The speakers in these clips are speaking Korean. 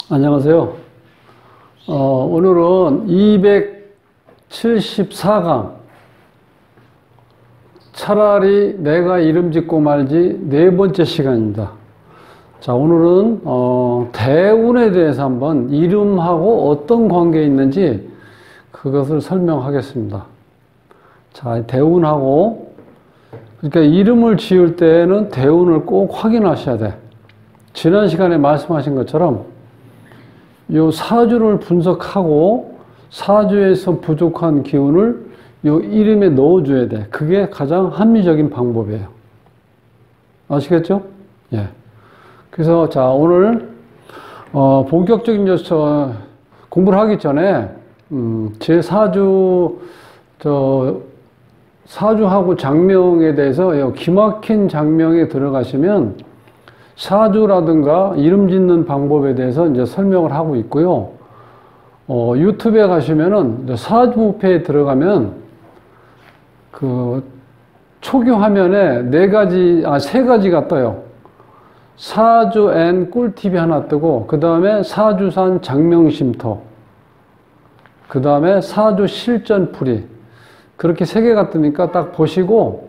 안녕하세요. 오늘은 274강 차라리 내가 이름 짓고 말지 네 번째 시간입니다. 자, 오늘은 대운에 대해서 한번 이름하고 어떤 관계에 있는지 그것을 설명하겠습니다. 자, 대운하고 그러니까 이름을 지을 때는 대운을 꼭 확인하셔야 돼. 지난 시간에 말씀하신 것처럼 요 사주를 분석하고 사주에서 부족한 기운을 요 이름에 넣어줘야 돼. 그게 가장 합리적인 방법이에요. 아시겠죠? 예. 그래서 자, 오늘 본격적인 공부를 하기 전에 제 사주하고 장명에 대해서 기막힌 장명에 들어가시면 사주라든가 이름 짓는 방법에 대해서 이제 설명을 하고 있고요. 유튜브에 가시면은 사주부패에 들어가면 그 초기 화면에 세 가지가 떠요. 사주 N 꿀팁이 하나 뜨고, 그 다음에 사주산 장명쉼터, 그 다음에 사주 실전풀이. 그렇게 세 개가 뜨니까 딱 보시고,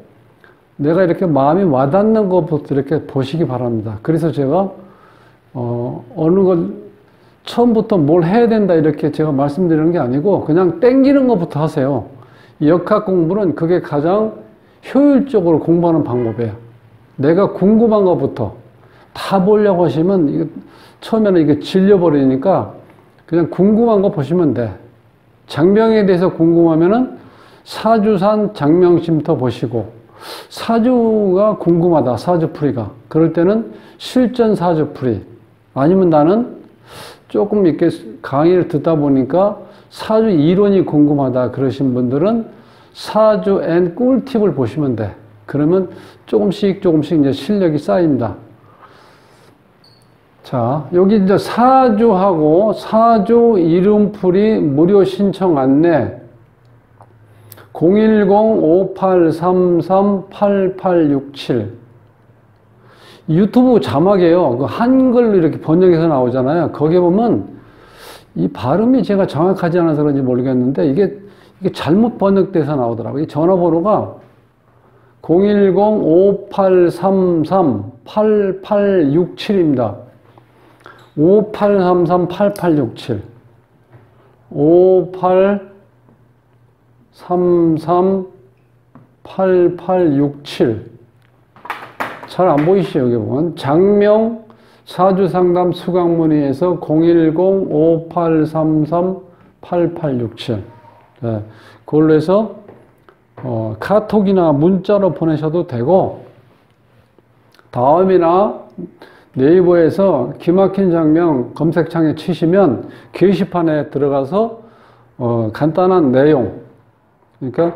내가 이렇게 마음이 와닿는 것부터 이렇게 보시기 바랍니다. 그래서 제가, 어느 걸, 처음부터 뭘 해야 된다 이렇게 제가 말씀드리는 게 아니고, 그냥 땡기는 것부터 하세요. 이 역학 공부는 그게 가장 효율적으로 공부하는 방법이에요. 내가 궁금한 것부터 다 보려고 하시면, 이거, 처음에는 이게 질려버리니까, 그냥 궁금한 거 보시면 돼. 장명에 대해서 궁금하면은, 사주산 장명쉼터 보시고, 사주가 궁금하다, 사주풀이가. 그럴 때는 실전 사주풀이. 아니면 나는 조금 이렇게 강의를 듣다 보니까 사주 이론이 궁금하다 그러신 분들은 사주 N 꿀팁을 보시면 돼. 그러면 조금씩 이제 실력이 쌓입니다. 자, 여기 이제 사주하고 사주 이름풀이 무료 신청 안내 010-5833-8867 유튜브 자막에요. 그 한글로 이렇게 번역해서 나오잖아요. 거기에 보면 이 발음이 제가 정확하지 않아서 그런지 모르겠는데 이게 잘못 번역돼서 나오더라고요. 이 전화번호가 010-5833-8867입니다. 5833-8867 8867 잘 안 보이시죠? 여기 보면 장명 사주상담 수강문의에서 010-5833-8867 네, 그걸로 해서 카톡이나 문자로 보내셔도 되고 다음이나 네이버에서 기막힌 장명 검색창에 치시면 게시판에 들어가서 간단한 내용 그러니까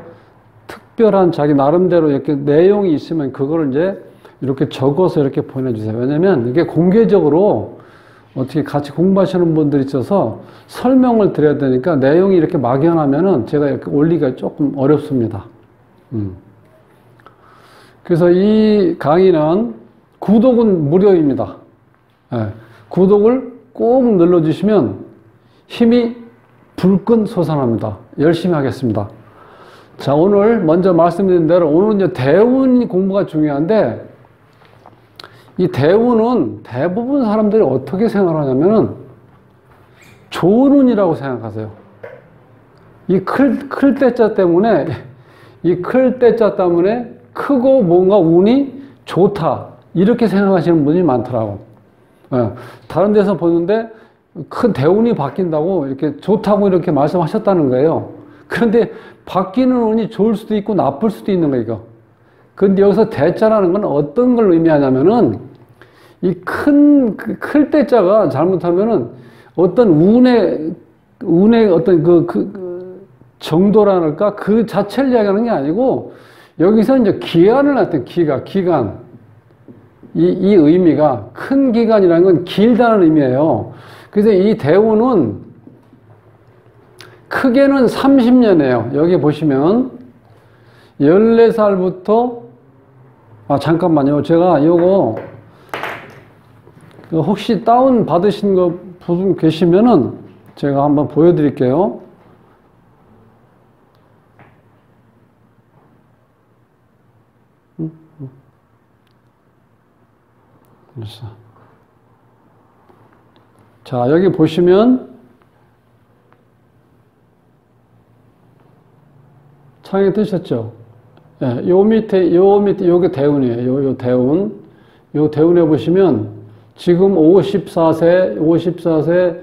특별한 자기 나름대로 이렇게 내용이 있으면 그걸 이제 이렇게 적어서 이렇게 보내주세요. 왜냐면 이게 공개적으로 어떻게 같이 공부하시는 분들이 있어서 설명을 드려야 되니까 내용이 이렇게 막연하면은 제가 이렇게 올리기가 조금 어렵습니다. 그래서 이 강의는 구독은 무료입니다. 네. 구독을 꼭 눌러주시면 힘이 불끈 솟아납니다. 열심히 하겠습니다. 자, 오늘 먼저 말씀드린 대로 오늘은 이제 대운 공부가 중요한데 이 대운은 대부분 사람들이 어떻게 생각하냐면은 좋은 운이라고 생각하세요. 이 클 때자 때문에 크고 뭔가 운이 좋다 이렇게 생각하시는 분이 많더라고. 예, 다른 데서 보는데 큰 대운이 바뀐다고 이렇게 좋다고 이렇게 말씀하셨다는 거예요. 그런데 바뀌는 운이 좋을 수도 있고 나쁠 수도 있는 거예요, 이거. 근데 여기서 대자라는 건 어떤 걸 의미하냐면은 이 클 대자가 잘못하면은 어떤 운의 어떤 그 정도랄까 그 자체를 이야기하는 게 아니고 여기서 이제 기간을 나타낸 기간. 이 의미가 큰 기간이라는 건 길다는 의미예요. 그래서 이 대운은 크게는 30년이에요. 여기 보시면 14살부터 잠깐만요. 제가 요거 혹시 다운 받으신 거 분 계시면은 제가 한번 보여드릴게요. 그래서 자, 여기 보시면 창에 뜨셨죠? 예, 요 밑에 요게 대운이에요. 요 대운. 요 대운에 보시면 지금 54세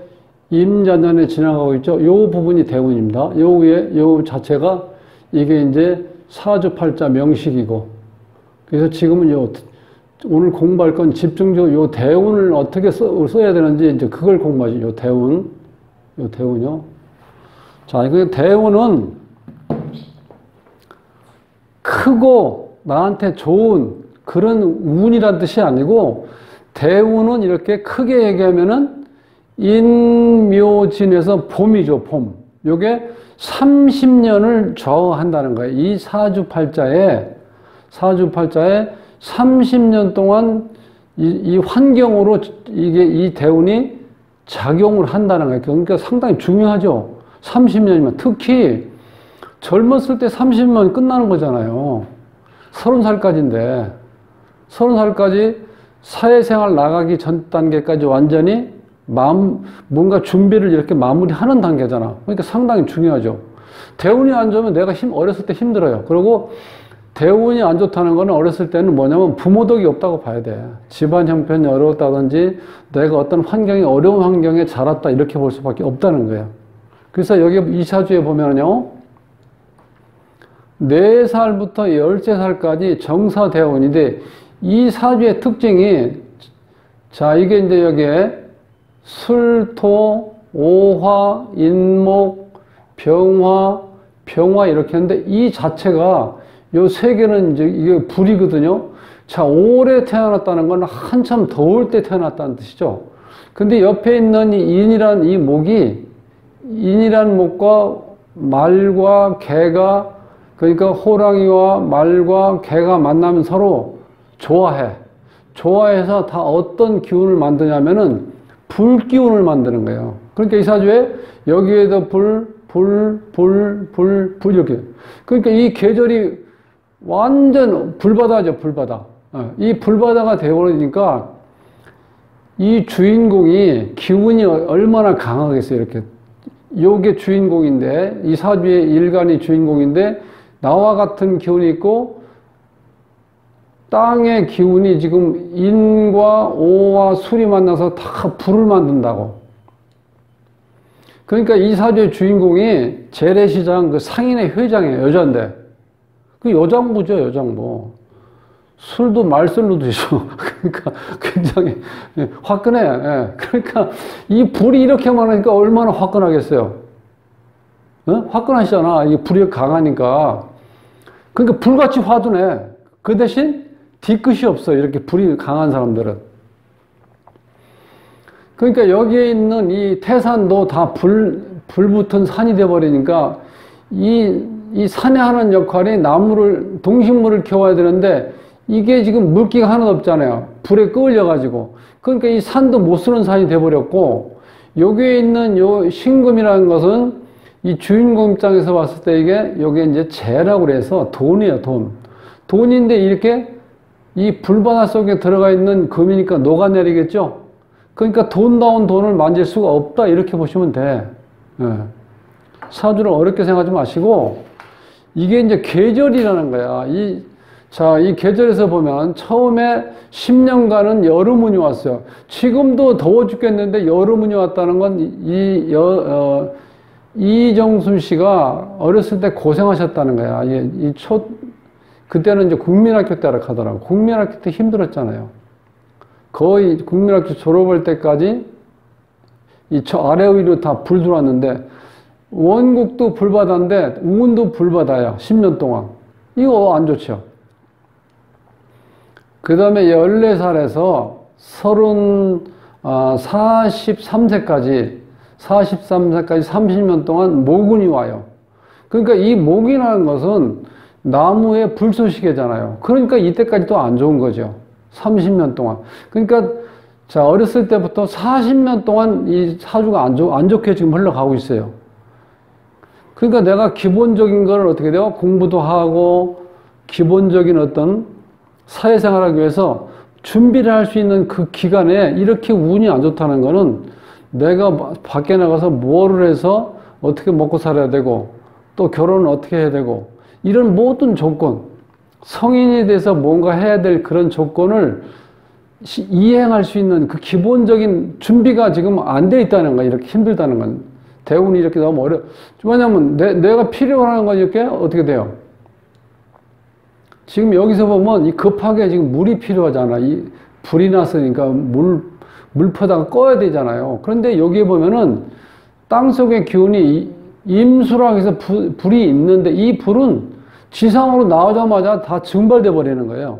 임자년에 지나가고 있죠. 요 부분이 대운입니다. 요 위에 요 자체가 이게 이제 사주팔자 명식이고, 그래서 지금은 오늘 공부할 건 집중적으로 요 대운을 어떻게 써야 되는지 이제 그걸 공부하죠. 요 대운요. 자, 그 대운은 크고 나한테 좋은 그런 운이란 뜻이 아니고, 대운은 이렇게 크게 얘기하면은 인묘진에서 봄이죠, 봄. 요게 30년을 좌우한다는 거예요. 이 사주팔자에 30년 동안 이 환경으로 이 대운이 작용을 한다는 거예요. 그러니까 상당히 중요하죠. 30년이면. 특히 젊었을 때 30년 끝나는 거잖아요. 30살까지인데 30살까지 사회생활 나가기 전 단계까지 완전히 뭔가 준비를 이렇게 마무리하는 단계잖아. 그러니까 상당히 중요하죠. 대운이 안 좋으면 내가 어렸을 때 힘들어요. 그리고 대운이 안 좋다는 거는 어렸을 때는 뭐냐면 부모 덕이 없다고 봐야 돼. 집안 형편이 어려웠다든지 내가 어떤 어려운 환경에 자랐다 이렇게 볼 수밖에 없다는 거예요. 그래서 여기 이 사주에 보면요, 4살부터 13살까지 정사대운인데, 이 사주의 특징이, 자, 이게 이제 여기에 술, 토, 오화, 인목, 병화 이렇게 했는데, 이 자체가 요 세 개는 이제 이게 불이거든요. 자, 올해 태어났다는 건 한참 더울 때 태어났다는 뜻이죠. 근데 옆에 있는 이 인이란 이 목이, 인이란 목과 말과 개가, 그러니까 호랑이와 말과 개가 만나면 서로 좋아해. 좋아해서 다 어떤 기운을 만드냐면은 불기운을 만드는 거예요. 그러니까 이 사주에 여기에도 불 이렇게. 그러니까 이 계절이 완전 불바다죠, 불바다. 이 불바다가 되어버리니까 이 주인공이 기운이 얼마나 강하겠어요, 이렇게. 요게 주인공인데, 이 사주의 일간이 주인공인데, 나와 같은 기운이 있고, 땅의 기운이 지금 인과 오와 술이 만나서 다 불을 만든다고. 그러니까 이 사주의 주인공이 재래시장 그 상인의 회장이에요. 여자인데. 그 여장부죠, 여장부. 술도 말술로 드시고. 그러니까 굉장히 화끈해. 예. 그러니까 이 불이 이렇게 많으니까 얼마나 화끈하겠어요. 어? 화끈하시잖아. 이게 불이 강하니까. 그러니까 불같이 화두네. 그 대신 뒤끝이 없어. 이렇게 불이 강한 사람들은. 그러니까 여기에 있는 이 태산도 다 불 붙은 산이 돼버리니까 이 산에 하는 역할이 동식물을 키워야 되는데 이게 지금 물기가 하나도 없잖아요. 불에 끌려가지고. 그러니까 이 산도 못 쓰는 산이 돼버렸고, 여기에 있는 요 신금이라는 것은 이 주인공 입장에서 봤을 때 여기에 이제 재라고 그래서 돈이에요, 돈. 돈인데 이렇게 이 불바다 속에 들어가 있는 금이니까 녹아내리겠죠? 그러니까 돈다운 돈을 만질 수가 없다, 이렇게 보시면 돼. 예. 사주를 어렵게 생각하지 마시고, 이게 이제 계절이라는 거야. 이 계절에서 보면 처음에 10년간은 여름운이 왔어요. 지금도 더워 죽겠는데 여름운이 왔다는 건 이정순 씨가 어렸을 때 고생하셨다는 거야. 그때는 이제 국민학교 때라 하더라고. 국민학교 때 힘들었잖아요. 거의 국민학교 졸업할 때까지 아래 위로 다 불 들어왔는데, 원국도 불바다인데 운도 불바다야. 10년 동안. 이거 안 좋죠. 그 다음에 14살에서 43세까지 30년 동안 모군이 와요. 그러니까 이 목이라는 것은 나무의 불쏘시개잖아요. 그러니까 이때까지 또 안 좋은 거죠. 30년 동안. 그러니까 자, 어렸을 때부터 40년 동안 이 사주가 안 좋게 지금 흘러가고 있어요. 그러니까 내가 기본적인 걸 어떻게 돼요? 공부도 하고, 기본적인 어떤 사회생활을 하기 위해서 준비를 할 수 있는 그 기간에 이렇게 운이 안 좋다는 거는 내가 밖에 나가서 뭐를 해서 어떻게 먹고 살아야 되고, 또 결혼은 어떻게 해야 되고, 이런 모든 조건, 성인이 돼서 뭔가 해야 될 그런 조건을 이행할 수 있는 그 기본적인 준비가 지금 안 돼 있다는 거야. 이렇게 힘들다는 건. 대운이 이렇게 너무 왜냐면 내가 필요로 하는 건 이렇게 어떻게 돼요? 지금 여기서 보면 이 급하게 지금 물이 필요하잖아. 이 불이 났으니까 물포다가 꺼야 되잖아요. 그런데 여기에 보면은 땅 속의 기운이 임수라고 해서 불이 있는데 이 불은 지상으로 나오자마자 다 증발돼 버리는 거예요.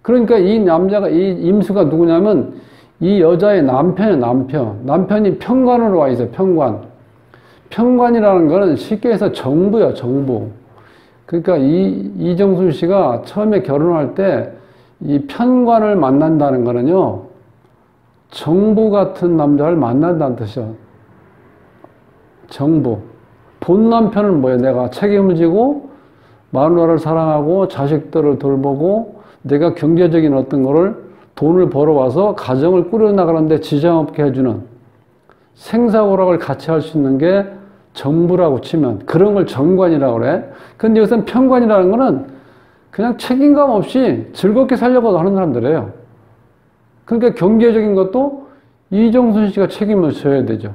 그러니까 이 남자가, 이 임수가 누구냐면 이 여자의 남편이에요, 남편. 남편이 편관으로 와 있어요, 편관. 편관이라는 거는 쉽게 해서 정부예요, 정부. 그러니까 이정순 씨가 처음에 결혼할 때 이 편관을 만난다는 거는요, 정부 같은 남자를 만난다는 뜻이요. 정부. 본 남편은 뭐예요? 내가 책임을 지고 마누라를 사랑하고 자식들을 돌보고 내가 경제적인 어떤 거를 돈을 벌어와서 가정을 꾸려나가는데 지장 없게 해주는 생사고락을 같이 할 수 있는 게 정부라고 치면 그런 걸 정관이라고 그래. 근데 여기서는 편관이라는 거는 그냥 책임감 없이 즐겁게 살려고 하는 사람들이에요. 그러니까 경제적인 것도 이정순 씨가 책임을 져야 되죠.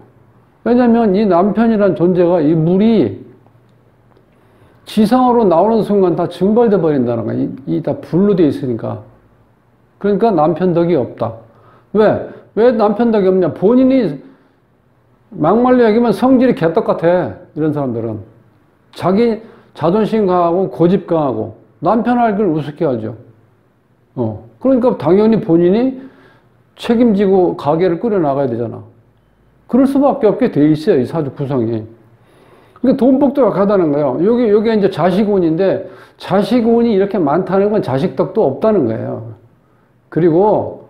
왜냐하면 이 남편이란 존재가 이 물이 지상으로 나오는 순간 다 증발돼 버린다는 거야. 이 다 불로 돼 있으니까. 그러니까 남편 덕이 없다. 왜 남편 덕이 없냐? 본인이 막말로 얘기하면 성질이 개떡 같아. 이런 사람들은. 자기 자존심 강하고 고집 강하고 남편 알기를 우습게 하죠. 그러니까 당연히 본인이 책임지고 가게를 꾸려나가야 되잖아. 그럴 수밖에 없게 돼 있어요. 이 사주 구성이. 그러니까 돈복도 약하다는 거예요. 여기 이제 자식운인데 자식운이 이렇게 많다는 건 자식덕도 없다는 거예요. 그리고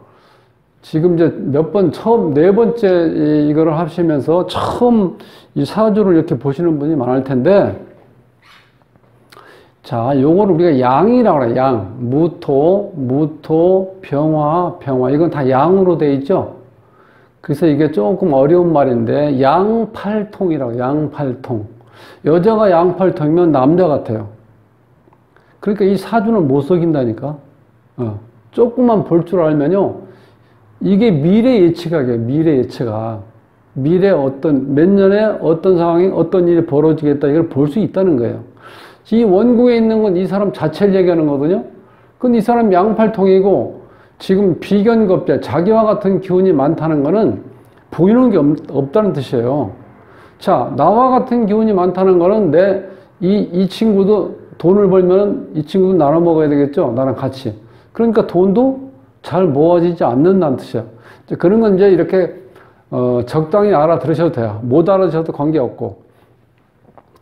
지금 이제 네 번째 이거를 하시면서 처음 이 사주를 이렇게 보시는 분이 많을 텐데, 자, 요거를 우리가 양이라고 그래요. 양. 무토, 병화. 이건 다 양으로 돼 있죠? 그래서 이게 조금 어려운 말인데, 양팔통이라고, 양팔통. 여자가 양팔통이면 남자 같아요. 그러니까 이 사주는 못 속인다니까. 조금만 볼 줄 알면요. 이게 미래 예측학이에요. 미래 예측학. 미래 몇 년에 어떤 상황이, 어떤 일이 벌어지겠다. 이걸 볼 수 있다는 거예요. 이 원국에 있는 건 이 사람 자체를 얘기하는 거거든요. 근데 이 사람 양팔통이고 지금 비견겁제, 자기와 같은 기운이 많다는 거는 보이는 게 없다는 뜻이에요. 자, 나와 같은 기운이 많다는 거는 이 친구도 돈을 벌면 이 친구도 나눠 먹어야 되겠죠? 나랑 같이. 그러니까 돈도 잘 모아지지 않는다는 뜻이에요. 그런 건 이제 이렇게, 적당히 알아들으셔도 돼요. 못 알아들으셔도 관계없고.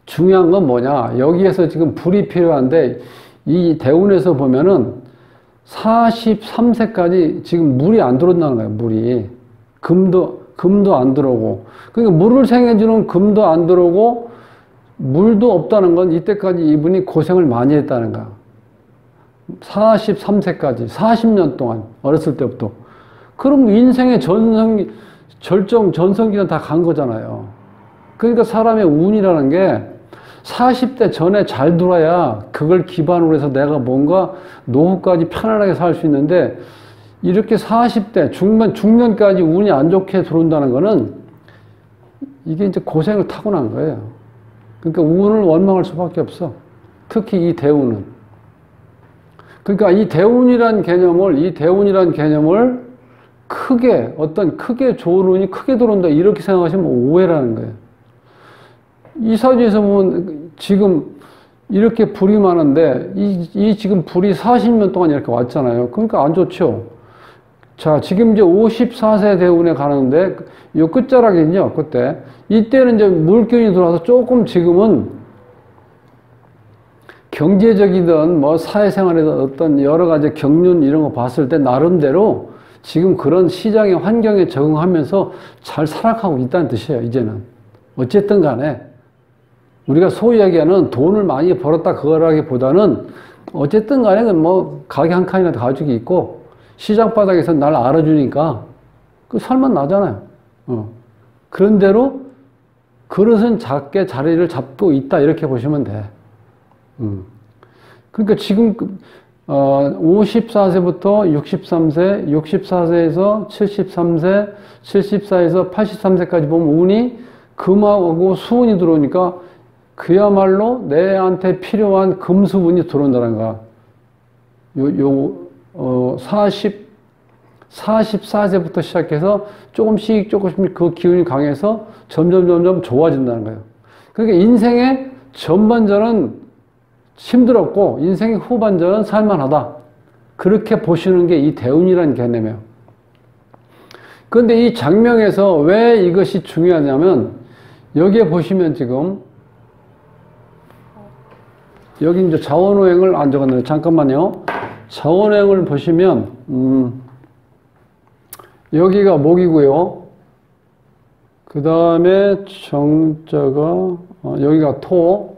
중요한 건 뭐냐. 여기에서 지금 불이 필요한데, 이 대운에서 보면은 43세까지 지금 물이 안 들어온다는 거예요, 물이. 금도 안 들어오고. 그러니까 물을 생해주는 금도 안 들어오고, 물도 없다는 건 이때까지 이분이 고생을 많이 했다는 거야. 43세까지, 40년 동안, 어렸을 때부터. 그럼 인생의 전성기는 다 간 거잖아요. 그러니까 사람의 운이라는 게 40대 전에 잘 돌아야 그걸 기반으로 해서 내가 뭔가 노후까지 편안하게 살 수 있는데, 이렇게 40대, 중년까지 운이 안 좋게 들어온다는 거는 이게 이제 고생을 타고난 거예요. 그러니까 운을 원망할 수밖에 없어. 특히 이 대운은. 그러니까 이 대운이란 개념을 크게 좋은 운이 크게 들어온다. 이렇게 생각하시면 오해라는 거예요. 이 사주에서 보면 지금 이렇게 불이 많은데 이 지금 불이 40년 동안 이렇게 왔잖아요. 그러니까 안 좋죠. 자, 지금 이제 54세 대운에 가는데 요 끝자락이죠. 그때. 이때는 이제 물기운이 들어와서 조금 지금은 경제적이든 뭐 사회생활이든 어떤 여러 가지 경륜 이런 거 봤을 때 나름대로 지금 그런 시장의 환경에 적응하면서 잘 살아가고 있다는 뜻이에요, 이제는. 어쨌든 간에 우리가 소위 얘기하는 돈을 많이 벌었다 그거라기보다는 어쨌든 간에 뭐 가게 한 칸이라도 가지고 있고 시장 바닥에서 날 알아주니까 그 살만 나잖아요. 그런 대로 그릇은 작게 자리를 잡고 있다 이렇게 보시면 돼. 그러니까 지금 54세부터 63세, 64세에서 73세, 74에서 83세까지 보면 운이 금하고 수운이 들어오니까 그야말로 내한테 필요한 금수운이 들어온다는 거야. 44세부터 시작해서 조금씩 그 기운이 강해서 점점 좋아진다는 거예요. 그러니까 인생의 전반전은 힘들었고 인생의 후반전은 살만하다. 그렇게 보시는 게 이 대운이라는 개념이에요. 그런데 이 장명에서 왜 이것이 중요하냐면 여기에 보시면 지금 여기 이제 자원오행을 안 적었네요. 잠깐만요. 자원오행을 보시면 여기가 목이고요. 그 다음에 정자가 여기가 토,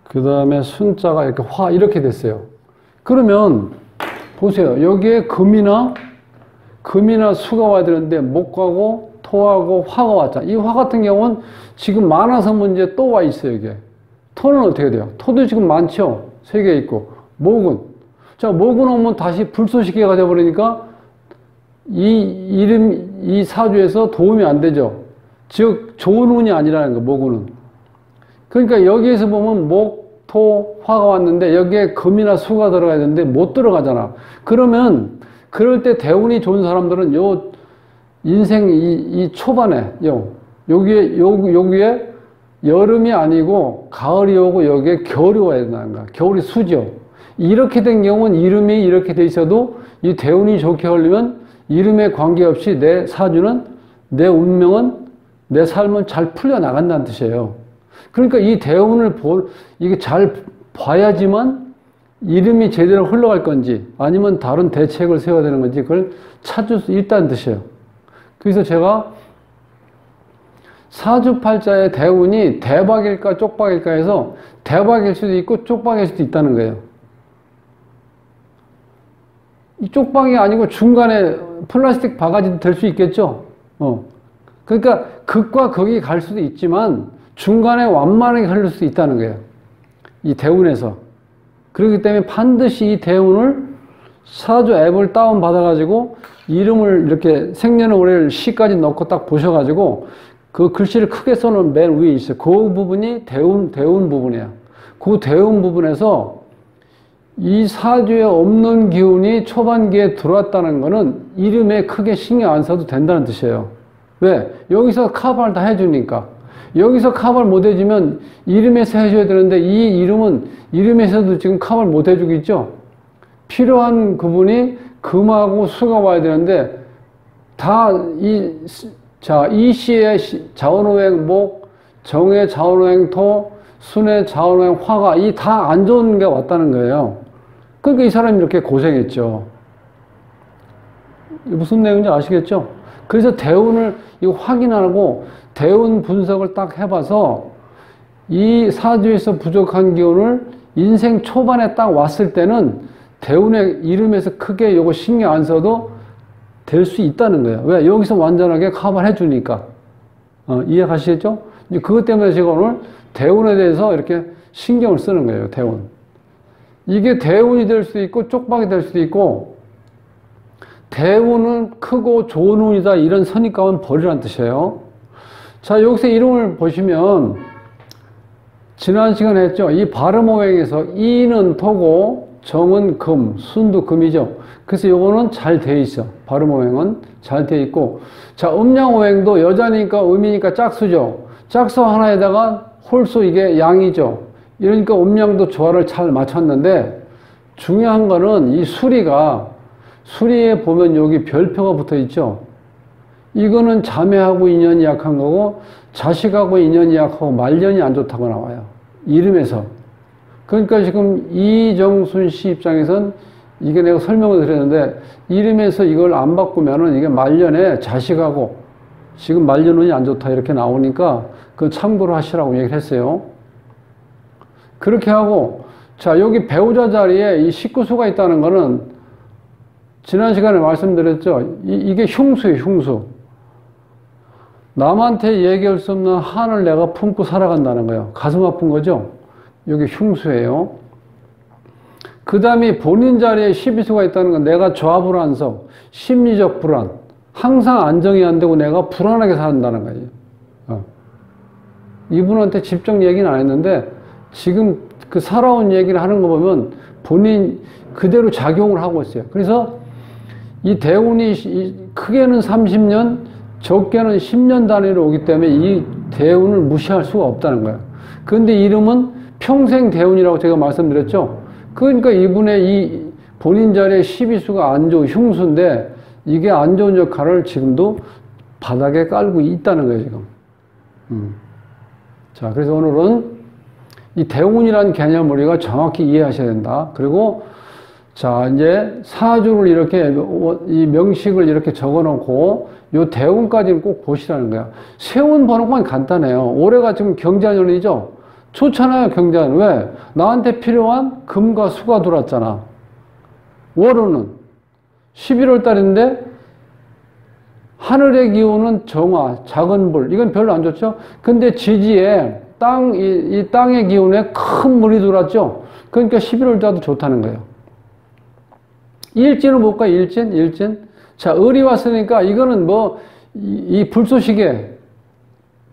그 다음에 순자가 이렇게 화 이렇게 됐어요. 그러면 보세요. 여기에 금이나 수가 와야 되는데 목하고 토하고 화가 왔잖아. 이 화 같은 경우는 지금 많아서 문제 또 와 있어요. 이게 토는 어떻게 돼요? 토도 지금 많죠. 3개 있고 목은 자 목은 오면 다시 불쏘시개가 돼버리니까 이 사주에서 도움이 안 되죠. 즉 좋은 운이 아니라는 거 목운은. 그러니까 여기에서 보면 목, 토, 화가 왔는데 여기에 금이나 수가 들어가야 되는데 못 들어가잖아. 그러면 그럴 때 대운이 좋은 사람들은 요 인생 이 초반에 여기에 여름이 아니고 가을이 오고 여기에 겨울이 와야 된다는 거야. 겨울이 수죠. 이렇게 된 경우는 이름이 이렇게 돼 있어도 이 대운이 좋게 흘리면 이름에 관계없이 내 사주는 내 운명은 내 삶은 잘 풀려나간다는 뜻이에요. 그러니까 이 대운을 이게 잘 봐야지만 이름이 제대로 흘러갈 건지 아니면 다른 대책을 세워야 되는 건지 그걸 찾을 수 있다는 뜻이에요. 그래서 제가 사주팔자의 대운이 대박일까 쪽박일까 해서 대박일 수도 있고 쪽박일 수도 있다는 거예요. 이 쪽박이 아니고 중간에 플라스틱 바가지도 될 수 있겠죠. 그러니까 극과 극이 갈 수도 있지만 중간에 완만하게 흐를 수 있다는 거예요. 이 대운에서. 그렇기 때문에 반드시 이 대운을 사주 앱을 다운받아가지고 이름을 이렇게 생년월일 시까지 넣고 딱 보셔가지고 그 글씨를 크게 써놓은 맨 위에 있어요. 그 부분이 대운 부분이에요. 그 대운 부분에서 이 사주에 없는 기운이 초반기에 들어왔다는 거는 이름에 크게 신경 안 써도 된다는 뜻이에요. 왜? 여기서 커버를 다 해주니까. 여기서 커버를 못 해주면 이름에서 해줘야 되는데 이 이름은 이름에서도 지금 커버를 못 해주고 있죠. 필요한 부분이 금하고 수가 와야 되는데 다 이 시의 자원오행 목, 정의 자원오행 토, 순의 자원오행 화가 이 다 안 좋은 게 왔다는 거예요. 그러니까 이 사람이 이렇게 고생했죠. 무슨 내용인지 아시겠죠? 그래서 대운을 이거 확인하고 대운 분석을 딱 해봐서 이 사주에서 부족한 기운을 인생 초반에 딱 왔을 때는 대운의 이름에서 크게 요거 신경 안 써도 될 수 있다는 거예요. 왜? 여기서 완전하게 커버를 해주니까. 이해 가시겠죠? 이제 그것 때문에 제가 오늘 대운에 대해서 이렇게 신경을 쓰는 거예요. 대운. 이게 대운이 될 수도 있고 쪽박이 될 수도 있고 대운은 크고 좋은 운이다 이런 선입감은 버리라는 뜻이에요. 자 여기서 이름을 보시면 지난 시간에 했죠. 이 발음오행에서 이는 토고 정은 금, 순도 금이죠. 그래서 요거는 잘 돼 있어. 발음오행은 잘 돼 있고 자 음양오행도 여자니까 음이니까 짝수죠. 짝수 하나에다가 홀수 이게 양이죠. 이러니까 음양도 조화를 잘 맞췄는데 중요한 거는 이 수리에 보면 여기 별표가 붙어 있죠. 이거는 자매하고 인연이 약한 거고 자식하고 인연이 약하고 말년이 안 좋다고 나와요. 이름에서. 그러니까 지금 이정순 씨 입장에선 이게 내가 설명을 드렸는데 이름에서 이걸 안 바꾸면은 이게 말년에 자식하고 지금 말년운이 안 좋다 이렇게 나오니까 그 참고를 하시라고 얘기를 했어요. 그렇게 하고 자 여기 배우자 자리에 이 식구수가 있다는 거는 지난 시간에 말씀드렸죠. 이게 흉수예요, 흉수. 남한테 얘기할 수 없는 한을 내가 품고 살아간다는 거예요. 가슴 아픈 거죠? 여기 흉수예요. 그 다음에 본인 자리에 시비수가 있다는 건 내가 좌불안석, 심리적 불안, 항상 안정이 안 되고 내가 불안하게 산다는 거예요. 이분한테 직접 얘기는 안 했는데 지금 그 살아온 얘기를 하는 거 보면 본인 그대로 작용을 하고 있어요. 그래서 이 대운이 크게는 30년, 적게는 10년 단위로 오기 때문에 이 대운을 무시할 수가 없다는 거예요. 그런데 이름은 평생 대운이라고 제가 말씀드렸죠. 그러니까 이분의 이 본인 자리에 시비수가 안 좋은 흉수인데 이게 안 좋은 역할을 지금도 바닥에 깔고 있다는 거예요, 지금. 자, 그래서 오늘은 이 대운이라는 개념을 우리가 정확히 이해하셔야 된다. 그리고 자, 이제 사주를 이렇게 이 명식을 이렇게 적어 놓고 요 대운까지는 꼭 보시라는 거야. 세운 보는 건 간단해요. 올해가 지금 경자년이죠. 좋잖아요, 경자년. 왜? 나한테 필요한 금과 수가 들어왔잖아. 월호는 11월 달인데 하늘의 기운은 정화, 작은 불. 이건 별로 안 좋죠? 근데 지지에 이 땅의 기운에 큰 물이 들어왔죠? 그러니까 11월 달도 좋다는 거예요. 일진을 볼까? 일진. 자, 을이 왔으니까 이거는 뭐, 이 불쏘시개,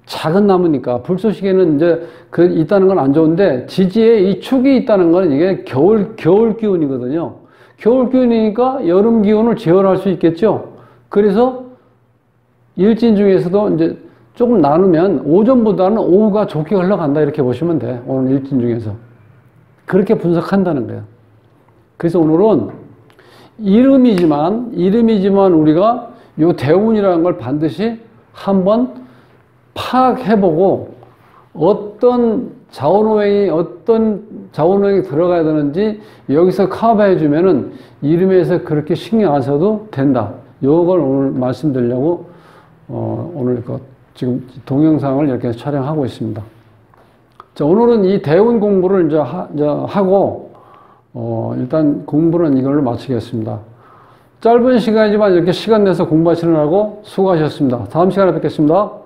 작은 나무니까 불쏘시개는 이제 있다는 건 안 좋은데 지지에 이 축이 있다는 건 이게 겨울 기운이거든요. 겨울 기운이니까 여름 기운을 제어할 수 있겠죠. 그래서 일진 중에서도 이제 조금 나누면 오전보다는 오후가 좋게 흘러간다 이렇게 보시면 돼. 오늘 일진 중에서. 그렇게 분석한다는 거예요. 그래서 오늘은 이름이지만 우리가 요 대운이라는 걸 반드시 한번 파악해보고 어떤 자원호행이 들어가야 되는지 여기서 커버해주면은 이름에서 그렇게 신경 안 써도 된다. 요걸 오늘 말씀드리려고 오늘 지금 동영상을 이렇게 촬영하고 있습니다. 자, 오늘은 이 대운 공부를 이제 하고 일단 공부는 이걸로 마치겠습니다. 짧은 시간이지만 이렇게 시간 내서 공부하시느라고 수고하셨습니다. 다음 시간에 뵙겠습니다.